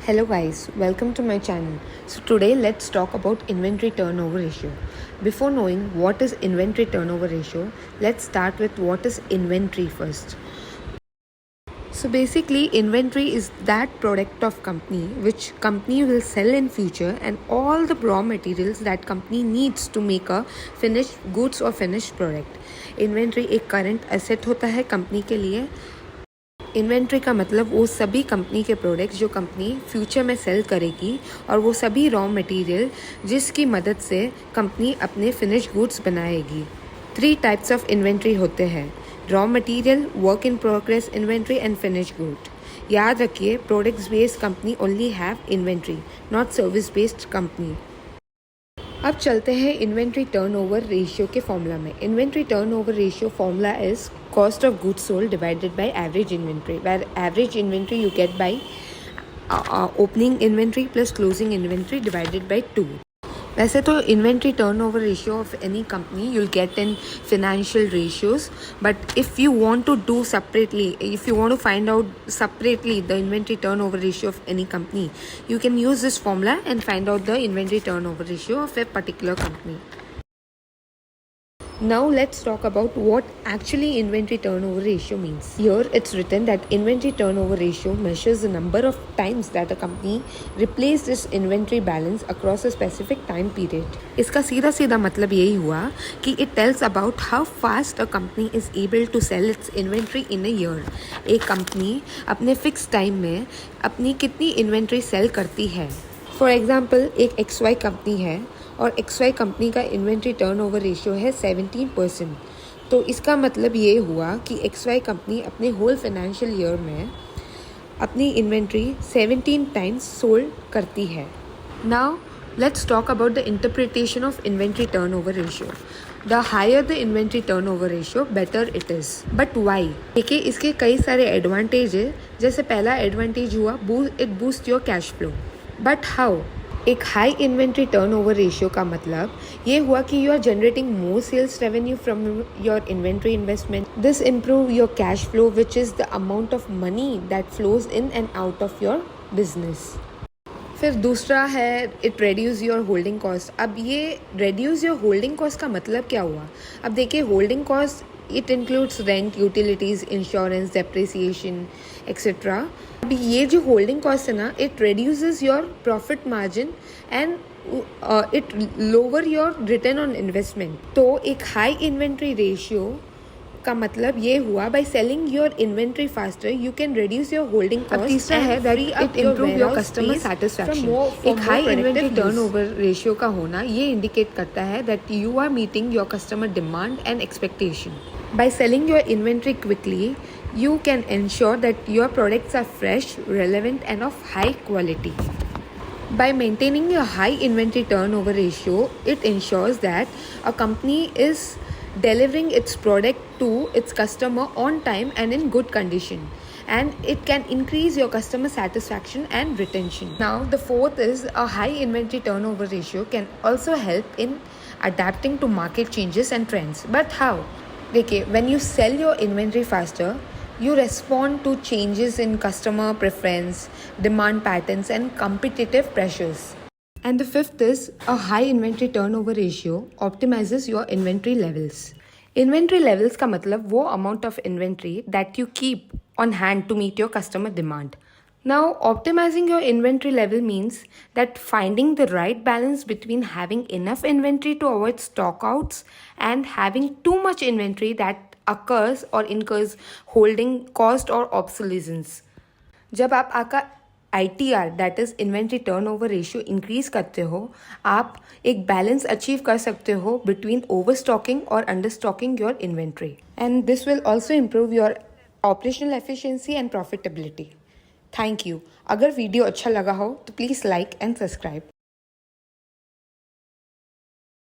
Hello guys, welcome to my channel. So today let's talk about inventory turnover ratio. Before knowing what is inventory turnover ratio, let's start with what is inventory first. So basically inventory is that product of company which company will sell in future and all the raw materials that company needs to make a finished goods or finished product. Inventory एक current asset होता है company के लिए. Inventory का मतलब वो सभी company के प्रोडक्ट्स जो कंपनी फ्यूचर में सेल करेगी और वो सभी रॉ मटेरियल जिसकी मदद से कंपनी अपने फिनिश गुड्स बनाएगी. 3 टाइप्स ऑफ इन्वेंट्री होते हैं: raw material, work in progress inventory and finish good. याद रखिए, products based company only have inventory, not service based company. अब चलते हैं इन्वेंट्री टर्नओवर रेशियो के फॉर्मूला में. Inventory turnover ratio formula is cost of goods sold divided by average inventory, where average inventory you get by opening inventory plus closing inventory divided by 2. वैसे तो inventory turnover ratio of any company you'll get in financial ratios, but if you want to do separately, if you want to find out separately the inventory turnover ratio of any company, you can use this formula and find out the inventory turnover ratio of a particular company. Now let's talk about what actually inventory turnover ratio means. Here it's written that inventory turnover ratio measures the number of times that a company replaces its inventory balance across a specific time period. इसका सीधा सीधा मतलब यही हुआ कि it tells about how fast a company is able to sell its inventory in a year. एक company अपने fix time में अपनी कितनी इन्वेंट्री सेल करती है. फॉर एग्जाम्पल, एक XY कंपनी है और XY कंपनी का इन्वेंट्री टर्नओवर रेशियो है 17%. तो इसका मतलब ये हुआ कि XY कंपनी अपने होल फाइनेंशियल ईयर में अपनी इन्वेंट्री 17 टाइम्स सोल्ड करती है. Now let's talk about the interpretation of inventory turnover ratio. The higher the inventory turnover ratio better it is. But why? देखिए, इसके कई सारे एडवांटेज है. जैसे पहला एडवांटेज हुआ it boost your cash flow. But how? एक हाई इन्वेंट्री टर्नओवर रेशियो का मतलब ये हुआ कि you are generating more sales revenue from your inventory investment. This improve your cash flow which is the amount of money that flows in and out of your business. फिर दूसरा है it reduce your holding cost. अब ये reduce your holding cost का मतलब क्या हुआ? अब देखिए, holding cost it includes rent, utilities, insurance, depreciation etcetera. अभी ये जो होल्डिंग कॉस्ट है ना, it reduces your profit margin and it lower your return on investment. तो एक हाई इन्वेंट्री रेशियो का मतलब ये हुआ by selling your inventory faster you can reduce your holding cost. तीसरा है that it improve your customer satisfaction. एक high inventory turnover ratio का होना ये इंडिकेट करता है that you are meeting your customer demand and expectation. By selling your inventory quickly, you can ensure that your products are fresh, relevant, and of high quality. By maintaining a high inventory turnover ratio, it ensures that a company is delivering its product to its customer on time and in good condition. And it can increase your customer satisfaction and retention. Now, the fourth is a high inventory turnover ratio can also help in adapting to market changes and trends. But how? देखिए, when you sell your inventory faster, you respond to changes in customer preference, demand patterns, and competitive pressures. And the fifth is a high inventory turnover ratio optimizes your inventory levels. Inventory levels का मतलब वो amount of inventory that you keep on hand to meet your customer demand. Now, optimizing your inventory level means that finding the right balance between having enough inventory to avoid stockouts and having too much inventory that occurs or incurs holding cost or obsolescence. जब आप आपका ITR that is inventory turnover ratio increase करते हो, आप एक balance achieve कर सकते हो बिटवीन ओवर स्टॉकिंग और under stocking your inventory. And this will also improve your operational efficiency and profitability. Thank you. अगर वीडियो अच्छा लगा हो तो प्लीज़ लाइक एंड सब्सक्राइब.